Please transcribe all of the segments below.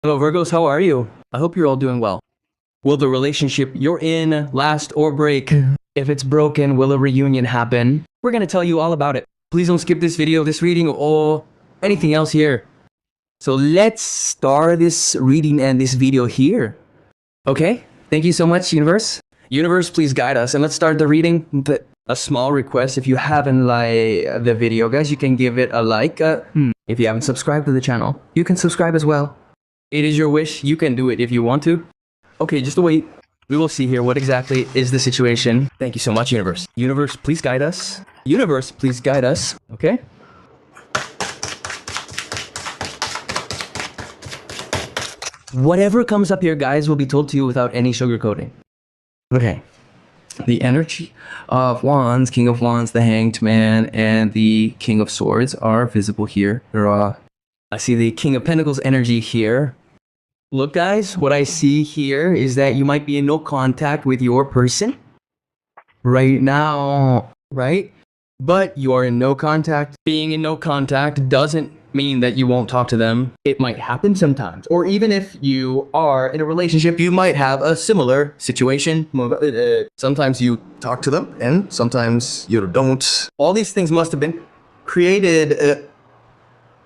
Hello Virgos, how are you? I hope you're all doing well. Will the relationship you're in last or break? If it's broken, will a reunion happen? We're gonna tell you all about it. Please don't skip this video, this reading, or anything else here. So let's start this reading and this video here. Okay, thank you so much, Universe. Universe, please guide us and let's start the reading. But a small request, if you haven't liked the video, guys, you can give it a like. If you haven't subscribed to the channel, you can subscribe as well. It is your wish. You can do it if you want to. Okay, just wait. We will see here what exactly is the situation. Thank you so much, Universe. Universe, please guide us. Universe, please guide us. Okay? Whatever comes up here, guys, will be told to you without any sugarcoating. Okay. The energy of Wands, King of Wands, the Hanged Man, and the King of Swords are visible here. I see the King of Pentacles energy here. Look, guys, what I see here is that you might be in no contact with your person right now, right? But you are in no contact. Being in no contact doesn't mean that you won't talk to them. It might happen sometimes. Or even if you are in a relationship, you might have a similar situation. Sometimes you talk to them and sometimes you don't. All these things must have been created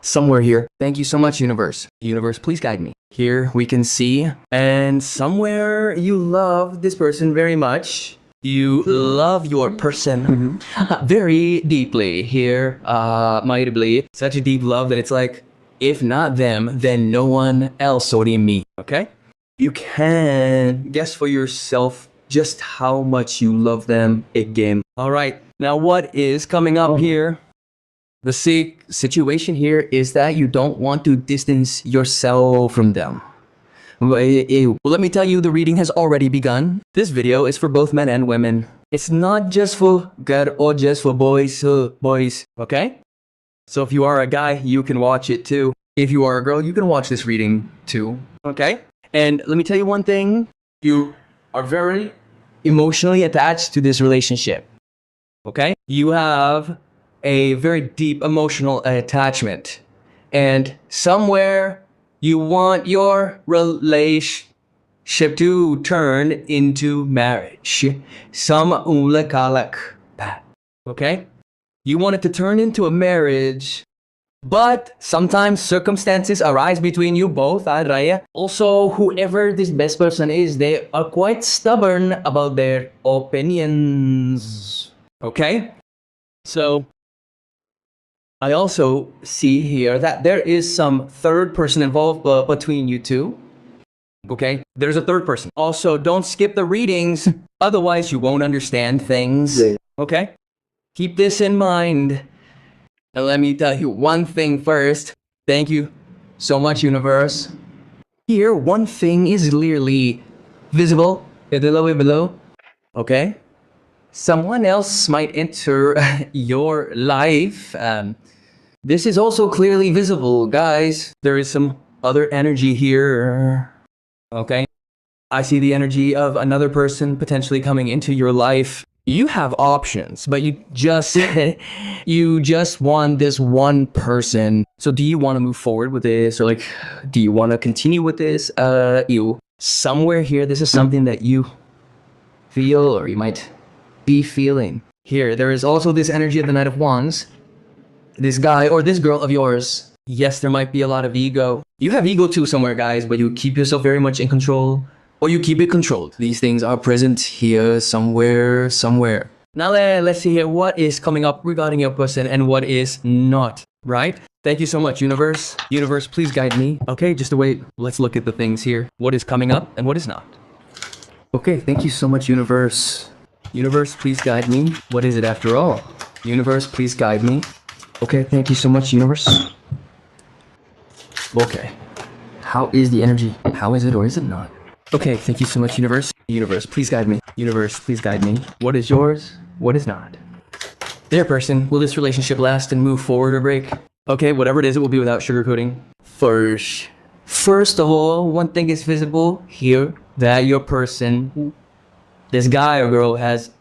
somewhere here. Thank you so much, Universe. Universe, please guide me. Here we can see, and somewhere you love this person very much. You love your person very deeply here, mightily. Such a deep love that it's like, if not them, then no one else. So do you mean? Okay? You can guess for yourself just how much you love them again. All right. Now what is coming up here? The situation here is that you don't want to distance yourself from them. Well, let me tell you, the reading has already begun. This video is for both men and women. It's not just for God or just for boys, okay? So if you are a guy, you can watch it too. If you are a girl, you can watch this reading too, okay? And let me tell you one thing. You are very emotionally attached to this relationship, okay? You have a very deep emotional attachment, and somewhere you want your relationship to turn into marriage. Okay? You want it to turn into a marriage, but sometimes circumstances arise between you both. Also, whoever this best person is, they are quite stubborn about their opinions. Okay? So I also see here that there is some third person involved between you two. Okay? There's a third person. Also, don't skip the readings, otherwise you won't understand things. Okay? Keep this in mind. And let me tell you one thing first. Thank you so much, Universe. Here, one thing is clearly visible. Below. Okay? Someone else might enter your life. This is also clearly visible, guys. There is some other energy here. Okay? I see the energy of another person potentially coming into your life. You have options, but you just want this one person. So do you want to move forward with this, or like, do you want to continue with this? Somewhere here, this is something that you feel, or you might be feeling. Here, there is also this energy of the Knight of Wands. This guy or this girl of yours. Yes, there might be a lot of ego. You have ego too somewhere, guys, but you keep yourself very much in control, or you keep it controlled. These things are present here somewhere. Now let's see here what is coming up regarding your person and what is not, right? Thank you so much, Universe. Universe, please guide me. Okay, just wait. Let's look at the things here. What is coming up and what is not. Okay, thank you so much, Universe. Universe, please guide me. What is it after all? Universe, please guide me. Okay, thank you so much, Universe. Okay. How is the energy? How is it or is it not? Okay, thank you so much, Universe. Universe, please guide me. Universe, please guide me. What is yours? What is not? There, person. Will this relationship last and move forward or break? Okay, whatever it is, it will be without sugarcoating. First of all, one thing is visible here, that your person, this guy or girl, has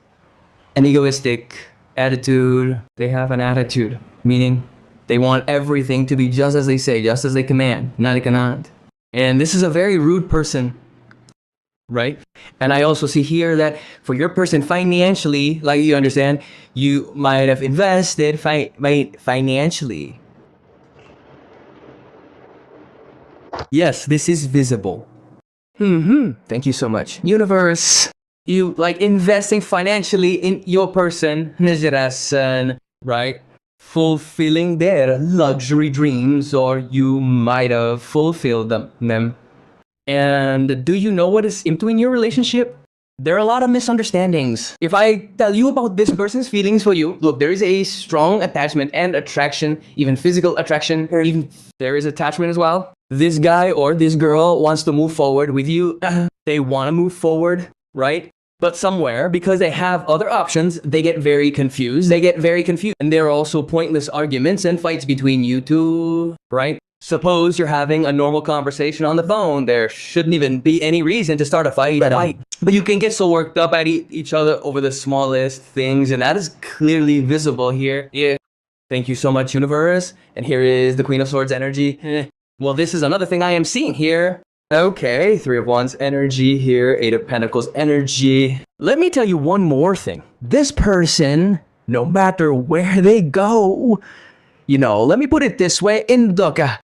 an egoistic attitude. They have an attitude, meaning they want everything to be just as they say, just as they command, not they cannot. And this is a very rude person, right? And I also see here that for your person financially, like you understand, you might have invested financially. Yes, this is visible. Thank you so much. Universe, you like investing financially in your person, najirasan, right? Fulfilling their luxury dreams, or you might have fulfilled them. And do you know what is in between your relationship? There are a lot of misunderstandings. If I tell you about this person's feelings for you, look, there is a strong attachment and attraction, even physical attraction, even there is attachment as well. This guy or this girl wants to move forward with you. They want to move forward, right? But somewhere, because they have other options, they get very confused. And there are also pointless arguments and fights between you two, right? Suppose you're having a normal conversation on the phone. There shouldn't even be any reason to start a fight. But you can get so worked up at each other over the smallest things, and that is clearly visible here. Yeah. Thank you so much, universe. And here is the Queen of Swords energy. Well, this is another thing I am seeing here. Okay, Three of Wands energy here, Eight of Pentacles energy. Let me tell you one more thing. This person, no matter where they go, you know, let me put it this way,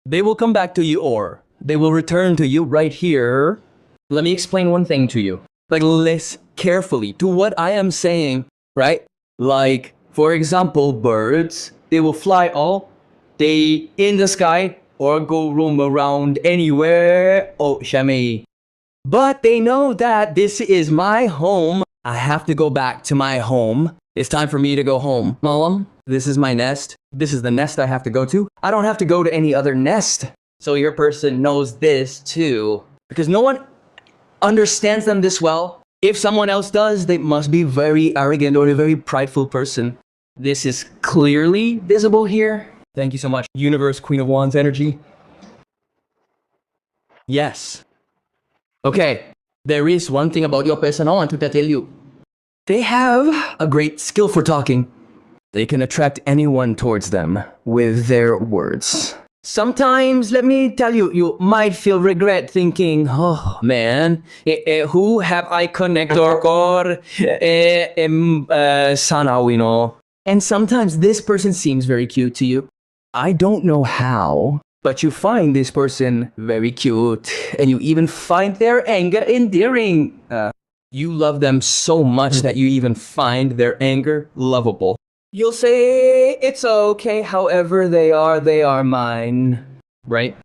they will come back to you or they will return to you right here. Let me explain one thing to you. Like, listen carefully to what I am saying, right? Like, for example, birds, they will fly all day in the sky or go roam around anywhere. Oh, Shami. But they know that this is my home. I have to go back to my home. It's time for me to go home. Mom, this is my nest. This is the nest I have to go to. I don't have to go to any other nest. So your person knows this too. Because no one understands them this well. If someone else does, they must be very arrogant or a very prideful person. This is clearly visible here. Thank you so much. Universe, Queen of Wands energy. Yes. Okay. There is one thing about your person I want to tell you. They have a great skill for talking. They can attract anyone towards them with their words. Sometimes, let me tell you, you might feel regret thinking, oh man, who have I connected or sana, you know. And sometimes this person seems very cute to you. I don't know how, but you find this person very cute, and you even find their anger endearing. You love them so much that you even find their anger lovable. You'll say, it's okay, however they are mine, right?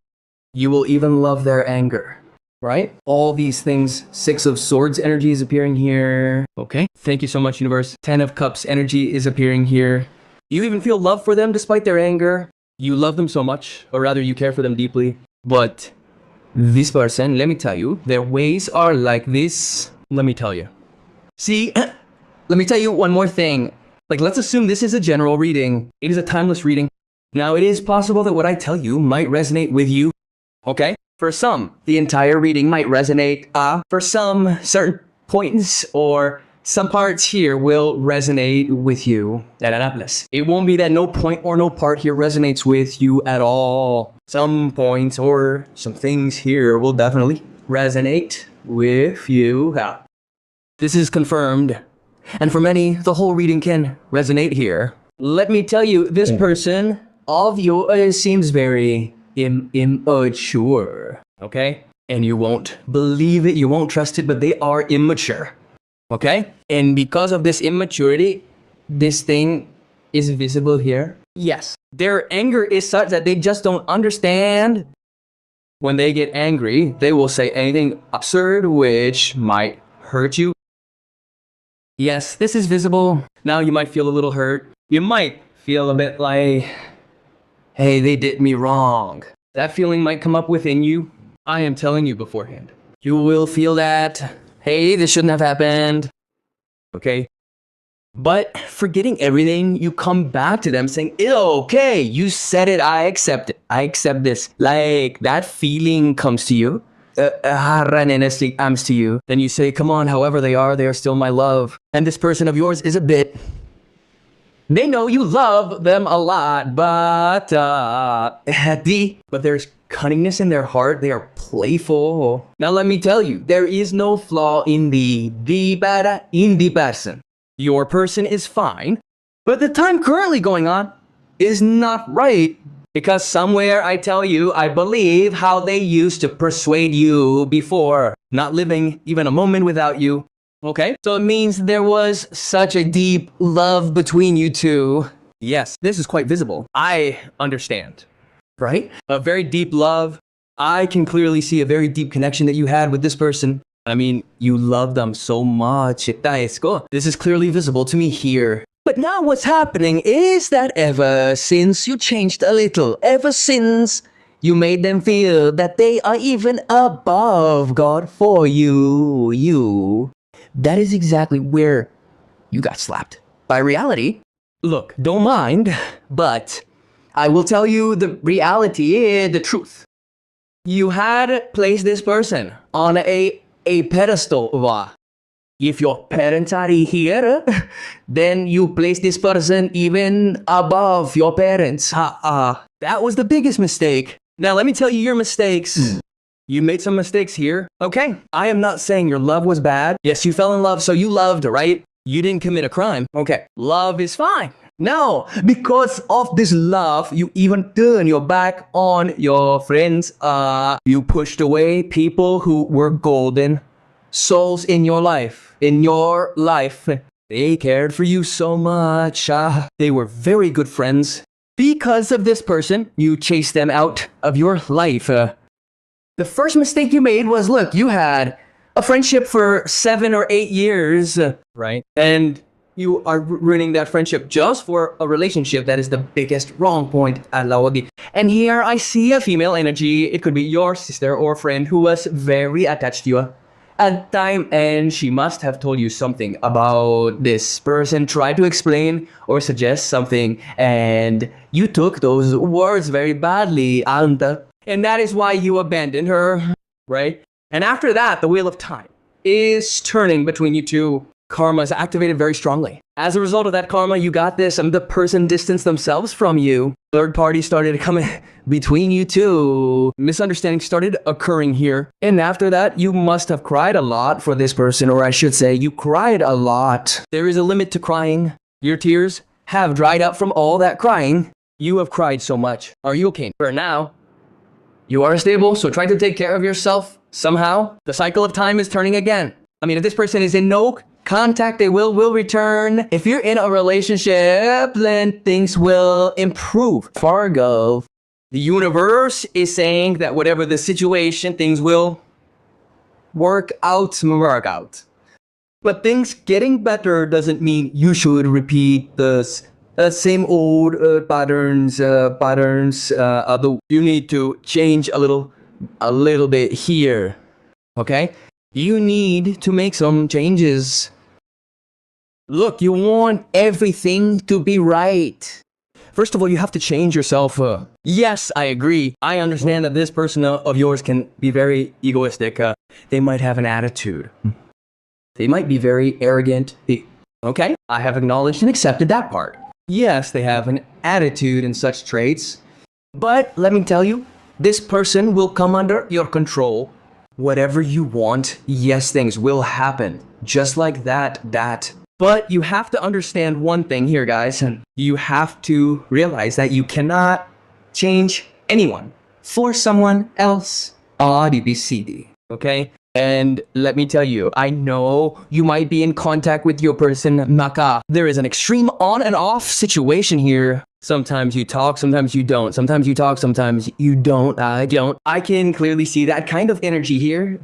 You will even love their anger, right? All these things, Six of Swords energy is appearing here. Okay, thank you so much, universe. Ten of Cups energy is appearing here. You even feel love for them despite their anger. You love them so much, or rather you care for them deeply. But this person, let me tell you, their ways are like this. Let me tell you. See, let me tell you one more thing. Like, let's assume this is a general reading. It is a timeless reading. Now, it is possible that what I tell you might resonate with you. Okay? For some, the entire reading might resonate. For some, certain points or some parts here will resonate with you. It won't be that no point or no part here resonates with you at all. Some points or some things here will definitely resonate with you. This is confirmed. And for many, the whole reading can resonate here. Let me tell you, this person of you seems very immature. Okay? And you won't believe it, you won't trust it, but they are immature. Okay? And because of this immaturity, this thing is visible here. Yes. Their anger is such that they just don't understand. When they get angry, they will say anything absurd which might hurt you. Yes, this is visible. Now you might feel a little hurt. You might feel a bit like, hey, they did me wrong. That feeling might come up within you. I am telling you beforehand. You will feel that, hey, this shouldn't have happened. Okay? But forgetting everything, you come back to them saying, okay, you said it, I accept it. I accept this. Like, that feeling comes to you. Comes to you. Then you say, come on, however they are still my love. And this person of yours is a bit They know you love them a lot, but there's cunningness in their heart. They are playful. Now let me tell you, there is no flaw in the person. Your person is fine, but the time currently going on is not right. Because somewhere I tell you, I believe how they used to persuade you before, not living even a moment without you. Okay? So it means there was such a deep love between you two. Yes, this is quite visible. I understand. Right? A very deep love. I can clearly see a very deep connection that you had with this person. I mean, you love them so much. This is clearly visible to me here. But now what's happening is that ever since you changed a little, ever since you made them feel that they are even above God for you, that is exactly where you got slapped by reality. Look, don't mind, but I will tell you the reality, the truth. You had placed this person on a pedestal. If your parents are here, then you place this person even above your parents. That was the biggest mistake. Now let me tell you your mistakes. You made some mistakes here. Okay, I am not saying your love was bad. Yes, you fell in love, so you loved, right? You didn't commit a crime. Okay, love is fine. No, because of this love, you even turn your back on your friends. You pushed away people who were golden souls in your life. They cared for you so much. They were very good friends. Because of this person, you chased them out of your life. The first mistake you made was, look, you had a friendship for 7 or 8 years, right? And you are ruining that friendship just for a relationship. That is the biggest wrong point. And here I see a female energy. It could be your sister or friend who was very attached to you at the time, and she must have told you something about this person, tried to explain or suggest something, and you took those words very badly, and that is why you abandoned her, right? And after that, the wheel of time is turning between you two. Karma is activated very strongly. As a result of that karma, you got this, and the person distanced themselves from you. Third party started coming between you two. Misunderstanding started occurring here. And after that, you must have cried a lot for this person, or I should say, you cried a lot. There is a limit to crying. Your tears have dried up from all that crying. You have cried so much. Are you okay? For now, you are stable, so try to take care of yourself somehow. The cycle of time is turning again. I mean, if this person is in no contact, they will return. If you're in a relationship, then things will improve. Virgo, the universe is saying that whatever the situation, things will work out. But things getting better doesn't mean you should repeat the same old patterns. You need to change a little bit here. Okay? You need to make some changes. Look, you want everything to be right. First of all, you have to change yourself. Yes, I agree. I understand that this person of yours can be very egoistic. They might have an attitude. They might be very arrogant. Okay, I have acknowledged and accepted that part. Yes, they have an attitude and such traits. But let me tell you, this person will come under your control. Whatever you want, yes, things will happen. Just like that. But you have to understand one thing here, guys. You have to realize that you cannot change anyone for someone else. RDBCD. Okay? And let me tell you, I know you might be in contact with your person, Maka. There is an extreme on and off situation here. Sometimes you talk, sometimes you don't. Sometimes you talk, sometimes you don't. I don't. I can clearly see that kind of energy here.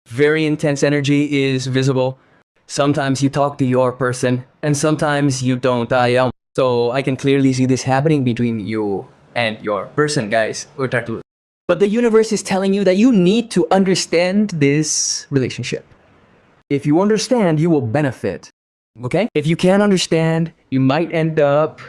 Very intense energy is visible. Sometimes you talk to your person, and sometimes you don't. So I can clearly see this happening between you and your person, guys. But the universe is telling you that you need to understand this relationship. If you understand, you will benefit. Okay? If you can't understand, you might end up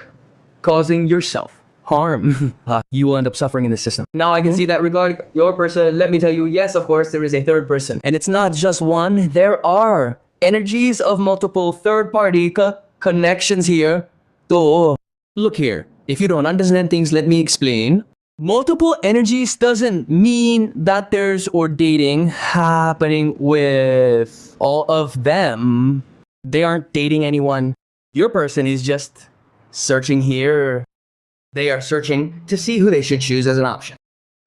causing yourself harm. You will end up suffering in the system. Now I can see that regarding your person. Let me tell you, yes, of course, there is a third person. And it's not just one. There are energies of multiple third-party connections here. to. Look here, if you don't understand things, let me explain. Multiple energies doesn't mean that there's or dating happening with all of them. They aren't dating anyone. Your person is just searching here. They are searching to see who they should choose as an option.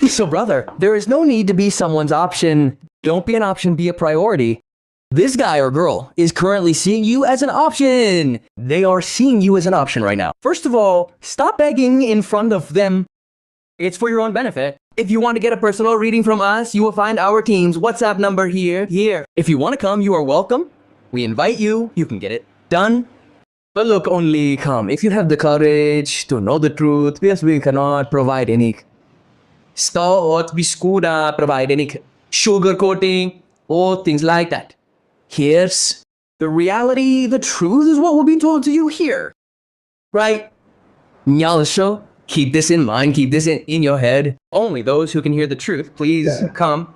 So brother, there is no need to be someone's option. Don't be an option, be a priority. This guy or girl is currently seeing you as an option. They are seeing you as an option right now. First of all, stop begging in front of them. It's for your own benefit. If you want to get a personal reading from us, you will find our team's WhatsApp number here. If you want to come, you are welcome. We invite you. You can get it done. But look, only come if you have the courage to know the truth, because we cannot provide any provide any sugarcoating or things like that. Here's the reality, the truth is what will be told to you here. Right? Nyalsho, keep this in mind, keep this in your head. Only those who can hear the truth, please come.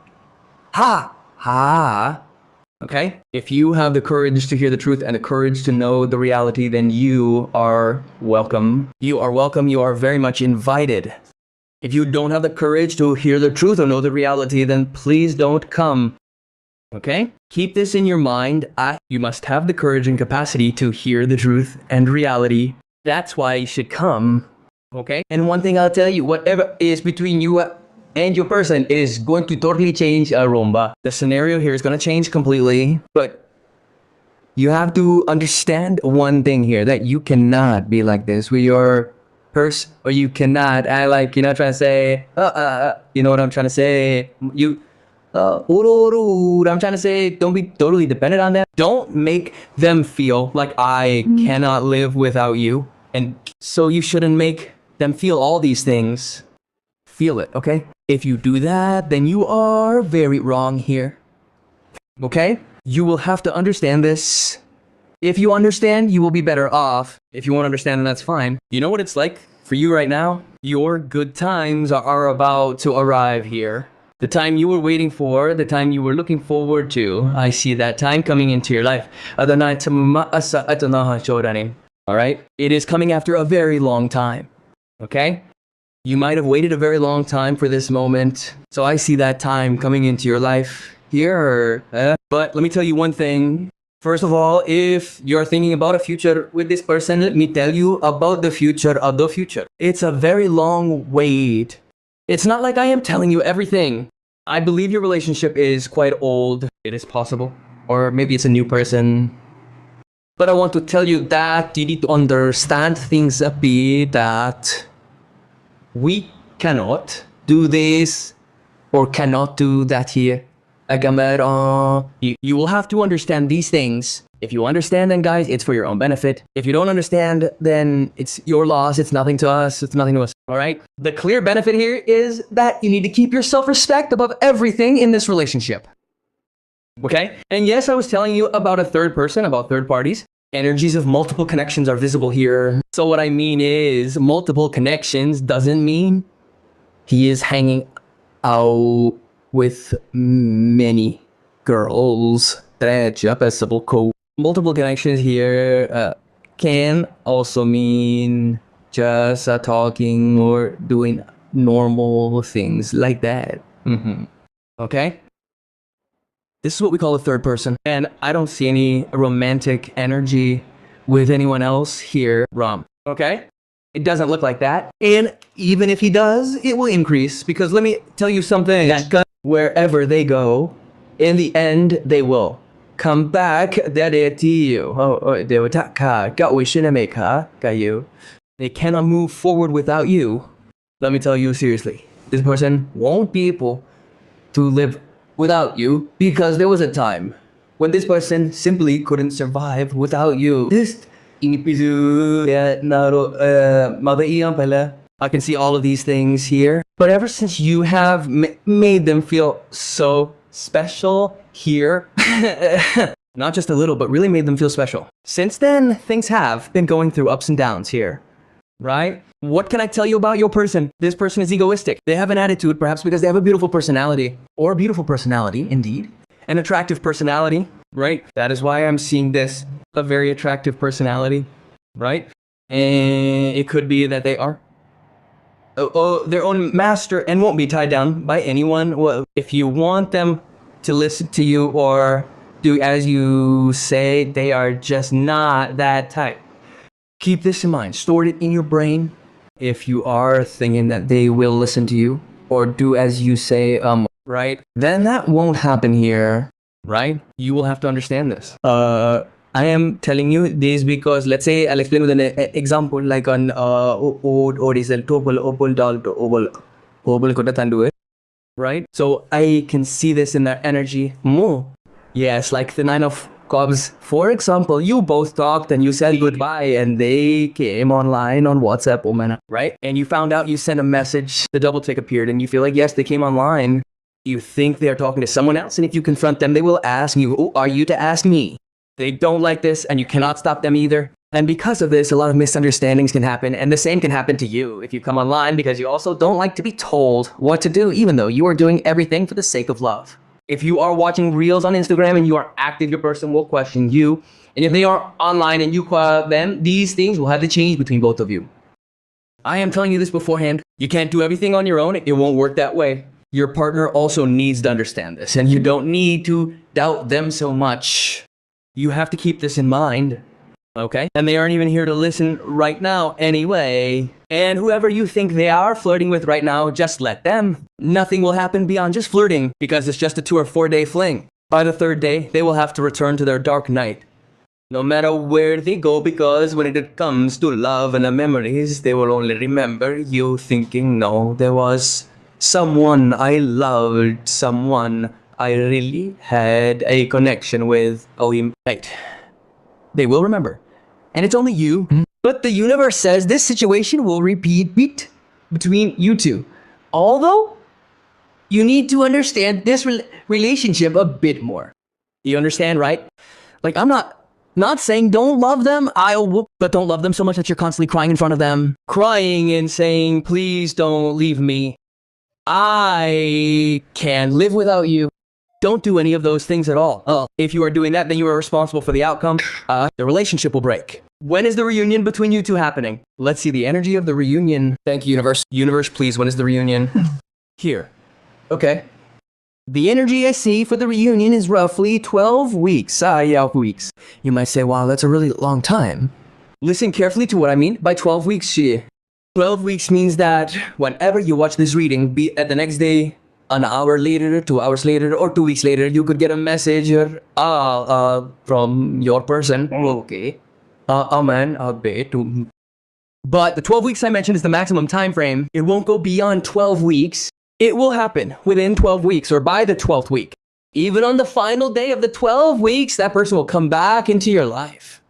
Ha. Okay? If you have the courage to hear the truth and the courage to know the reality, then you are welcome. You are welcome. You are very much invited. If you don't have the courage to hear the truth or know the reality, then please don't come. Okay? Keep this in your mind. You must have the courage and capacity to hear the truth and reality. That's why you should come. Okay? And one thing I'll tell you, whatever is between you and your person is going to totally change Romba. The scenario here is going to change completely, but you have to understand one thing here, that you cannot be like this with your person, or you cannot act like you're not trying to say, you know what I'm trying to say? I'm trying to say, don't be totally dependent on them. Don't make them feel like I cannot live without you. And so you shouldn't make them feel all these things. Feel it, okay? If you do that, then you are very wrong here. Okay? You will have to understand this. If you understand, you will be better off. If you won't understand, then that's fine. You know what it's like for you right now? Your good times are about to arrive here. The time you were waiting for, the time you were looking forward to, I see that time coming into your life. Alright? It is coming after a very long time. Okay? You might have waited a very long time for this moment. So I see that time coming into your life here. But let me tell you one thing. First of all, if you're thinking about a future with this person, let me tell you about the future of the future. It's a very long wait. It's not like I am telling you everything. I believe your relationship is quite old. It is possible. Or maybe it's a new person. But I want to tell you that you need to understand things a bit, that we cannot do this or cannot do that here. You will have to understand these things. If you understand them, guys, it's for your own benefit. If you don't understand, then it's your loss. It's nothing to us. It's nothing to us. All right? The clear benefit here is that you need to keep your self-respect above everything in this relationship. Okay? And yes, I was telling you about a third person, about third parties. Energies of multiple connections are visible here. So what I mean is, multiple connections doesn't mean he is hanging out with many girls. Multiple connections here can also mean just talking or doing normal things like that. Okay? This is what we call a third person. And I don't see any romantic energy with anyone else here, Ram. Okay? It doesn't look like that. And even if he does, it will increase. Because let me tell you something. Wherever they go, in the end, they will come back. They cannot move forward without you. Let me tell you seriously. This person won't be able to live without you, because there was a time when this person simply couldn't survive without you. I can see all of these things here. But ever since you have made them feel so special here, not just a little, but really made them feel special. Since then, things have been going through ups and downs here, right? What can I tell you about your person? This person is egoistic. They have an attitude, perhaps because they have a beautiful personality. Or a beautiful personality, indeed. An attractive personality, right? That is why I'm seeing this. A very attractive personality, right? And it could be that they are their own master and won't be tied down by anyone. Well, if you want them to listen to you or do as you say, they are just not that type. Keep this in mind. Store it in your brain. If you are thinking that they will listen to you or do as you say, right? Then that won't happen here, right? You will have to understand this. I am telling you this because let's say I'll explain with an example like an Odisel Topol Opal Dal to Obol Obol Kotatandu, right? So I can see this in their energy more. Yes, like the Nine of Cups, for example, you both talked and you said goodbye and they came online on WhatsApp, right? And you found out you sent a message, the double tick appeared and you feel like, yes, they came online. You think they're talking to someone else and if you confront them, they will ask you, who are you to ask me? They don't like this and you cannot stop them either. And because of this, a lot of misunderstandings can happen and the same can happen to you if you come online because you also don't like to be told what to do even though you are doing everything for the sake of love. If you are watching reels on Instagram and you are active, your person will question you. And if they are online and you call them, these things will have to change between both of you. I am telling you this beforehand. You can't do everything on your own. It won't work that way. Your partner also needs to understand this and you don't need to doubt them so much. You have to keep this in mind. Okay? And they aren't even here to listen right now anyway. And whoever you think they are flirting with right now, just let them. Nothing will happen beyond just flirting because it's just a 2 or 4 day fling. By the 3rd day, they will have to return to their dark night. No matter where they go because when it comes to love and the memories, they will only remember you thinking, no, there was someone I loved, someone I really had a connection with. Oh, right. They will remember. And it's only you. But the universe says this situation will repeat between you two. Although, you need to understand this relationship a bit more. You understand, right? Like, I'm not saying don't love them, but don't love them so much that you're constantly crying in front of them. Crying and saying, please don't leave me. I can't live without you. Don't do any of those things at all. If you are doing that, then you are responsible for the outcome. The relationship will break. When is the reunion between you two happening? Let's see the energy of the reunion. Thank you, universe. Universe, please, when is the reunion? Here. Okay. The energy I see for the reunion is roughly 12 weeks. Weeks. You might say, wow, that's a really long time. Listen carefully to what I mean by 12 weeks. 12 weeks means that whenever you watch this reading, be at the next day, an hour later, 2 hours later, or 2 weeks later, you could get a message from your person. Okay. Man, a bit. But the 12 weeks I mentioned is the maximum time frame. It won't go beyond 12 weeks. It will happen within 12 weeks or by the 12th week. Even on the final day of the 12 weeks, that person will come back into your life.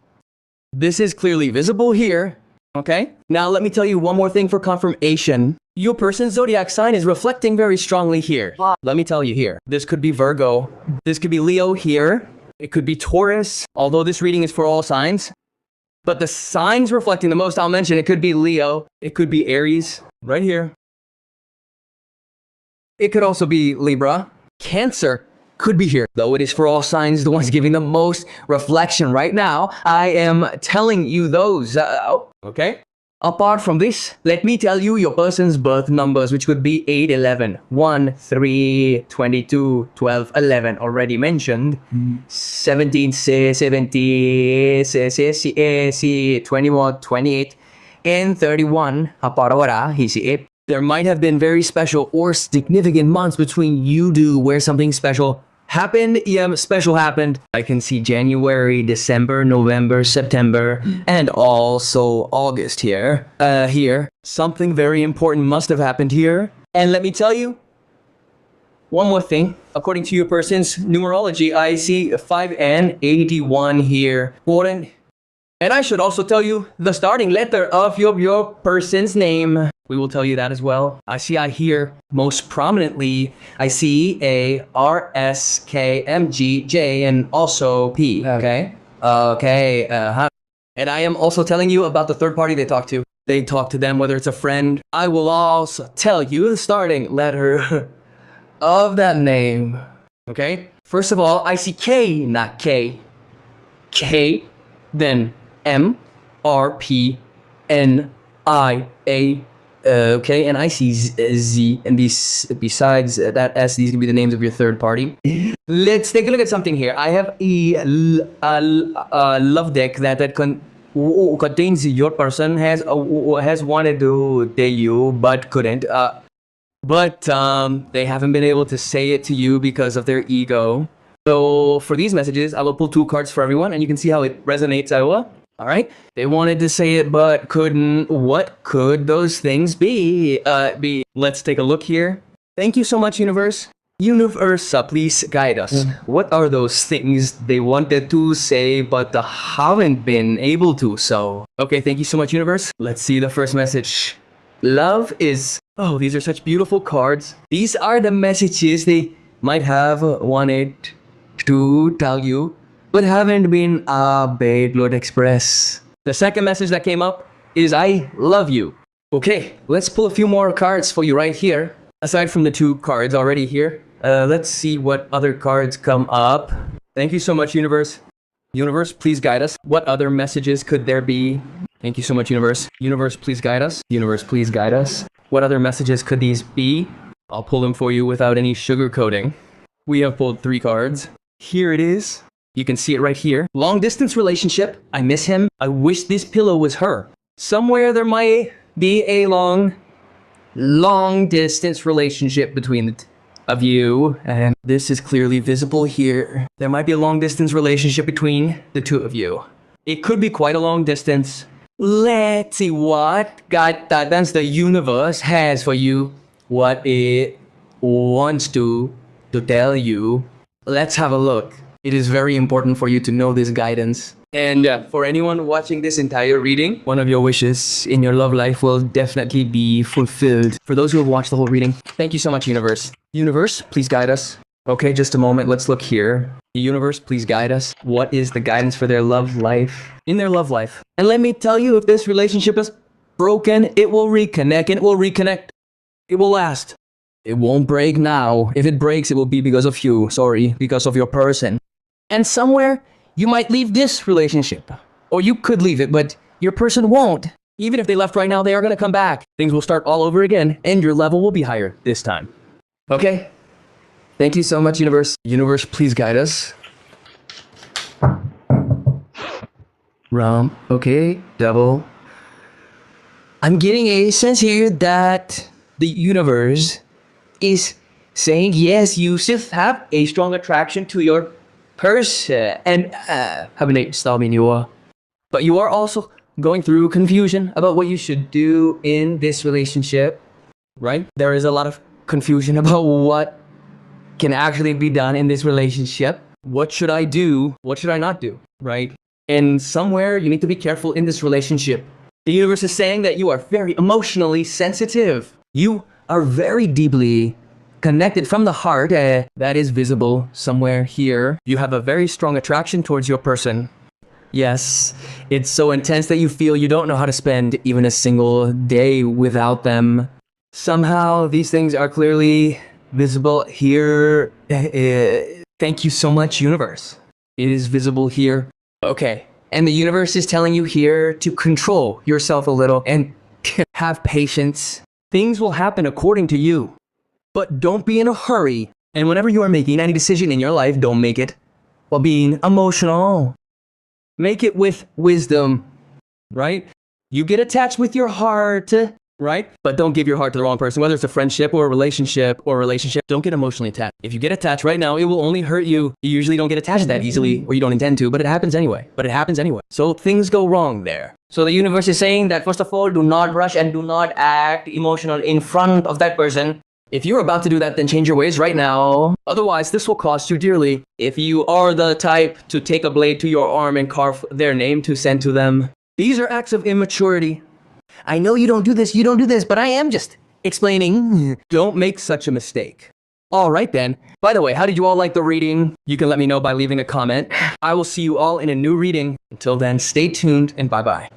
This is clearly visible here. Okay? Now let me tell you one more thing for confirmation. Your person's zodiac sign is reflecting very strongly here. Let me tell you here. This could be Virgo. This could be Leo here. It could be Taurus, although this reading is for all signs. But the signs reflecting the most, I'll mention, it could be Leo. It could be Aries, right here. It could also be Libra. Cancer could be here. Though it is for all signs, the ones giving the most reflection right now, I am telling you those. Okay? Apart from this, let me tell you your person's birth numbers, which could be 8, 11, 1, 3, 22, 12, 11, already mentioned. 17, 17, 21, 28, and 31. There might have been very special or significant months between you two where something special happened. Special happened. I can see January, December, November, September, and also August here. Here. Something very important must have happened here. And let me tell you one more thing. According to your person's numerology, I see 5 and 81 here. Important. And I should also tell you the starting letter of your person's name. We will tell you that as well. I hear most prominently, I see A, R, S, K, M, G, J, and also P. Okay? And I am also telling you about the third party they talk to. They talk to them, whether it's a friend. I will also tell you the starting letter of that name. Okay? First of all, I see K, not K. K, then M, R, P, N-I-A. Okay, and I see Z, and besides that S, these can be the names of your third party. Let's take a look at something here. I have a love deck that contains your person has wanted to tell you but couldn't. But they haven't been able to say it to you because of their ego. So for these messages, I will pull 2 cards for everyone, and you can see how it resonates. All right. They wanted to say it but couldn't. What could those things be? Let's take a look here. Thank you so much, universe. Universe, please guide us. What are those things they wanted to say but haven't been able to? So, okay, thank you so much, universe. Let's see the first message. Love is... Oh, these are such beautiful cards. These are the messages they might have wanted to tell you but haven't been able to express. The second message that came up is I love you. Okay, let's pull a few more cards for you right here. Aside from the 2 cards already here, let's see what other cards come up. Thank you so much, universe. Universe, please guide us. What other messages could there be? Thank you so much, universe. Universe, please guide us. Universe, please guide us. What other messages could these be? I'll pull them for you without any sugarcoating. We have pulled 3 cards. Here it is. You can see it right here. Long distance relationship. I miss him. I wish this pillow was her. Somewhere there might be a long distance relationship between the of you. And this is clearly visible here. There might be a long distance relationship between the 2 of you. It could be quite a long distance. Let's see what guidance the universe has for you. What it wants to tell you. Let's have a look. It is very important for you to know this guidance. And for anyone watching this entire reading, one of your wishes in your love life will definitely be fulfilled. For those who have watched the whole reading, thank you so much, universe. Universe, please guide us. Okay, just a moment. Let's look here. The universe, please guide us. What is the guidance for their love life? In their love life. And let me tell you, if this relationship is broken, it will reconnect. It will reconnect. It will last. It won't break now. If it breaks, it will be because of you. Sorry, because of your person. And somewhere, you might leave this relationship. Or you could leave it, but your person won't. Even if they left right now, they are going to come back. Things will start all over again, and your level will be higher this time. Okay? Thank you so much, universe. Universe, please guide us. Okay, devil. I'm getting a sense here that the universe is saying, yes, you still have a strong attraction to your person and but you are also going through confusion about what you should do in this relationship, right? There is a lot of confusion about what can actually be done in this relationship. What should I do? What should I not do, right? And somewhere you need to be careful in this relationship. The universe is saying that you are very emotionally sensitive. You are very deeply connected from the heart. That is visible somewhere here. You have a very strong attraction towards your person. Yes, it's so intense that you feel you don't know how to spend even a single day without them. Somehow these things are clearly visible here. Thank you so much, universe. It is visible here. Okay. And the universe is telling you here to control yourself a little and have patience. Things will happen according to you. But don't be in a hurry. And whenever you are making any decision in your life, don't make it while being emotional. Make it with wisdom, right? You get attached with your heart, right? But don't give your heart to the wrong person, whether it's a friendship or a relationship don't get emotionally attached. If you get attached right now, it will only hurt you. You usually don't get attached that easily, or you don't intend to, but it happens anyway. So things go wrong there. So the universe is saying that, first of all, do not rush and do not act emotional in front of that person. If you're about to do that, then change your ways right now. Otherwise, this will cost you dearly. If you are the type to take a blade to your arm and carve their name to send to them, these are acts of immaturity. I know you don't do this, but I am just explaining. Don't make such a mistake. All right then. By the way, how did you all like the reading? You can let me know by leaving a comment. I will see you all in a new reading. Until then, stay tuned and bye-bye.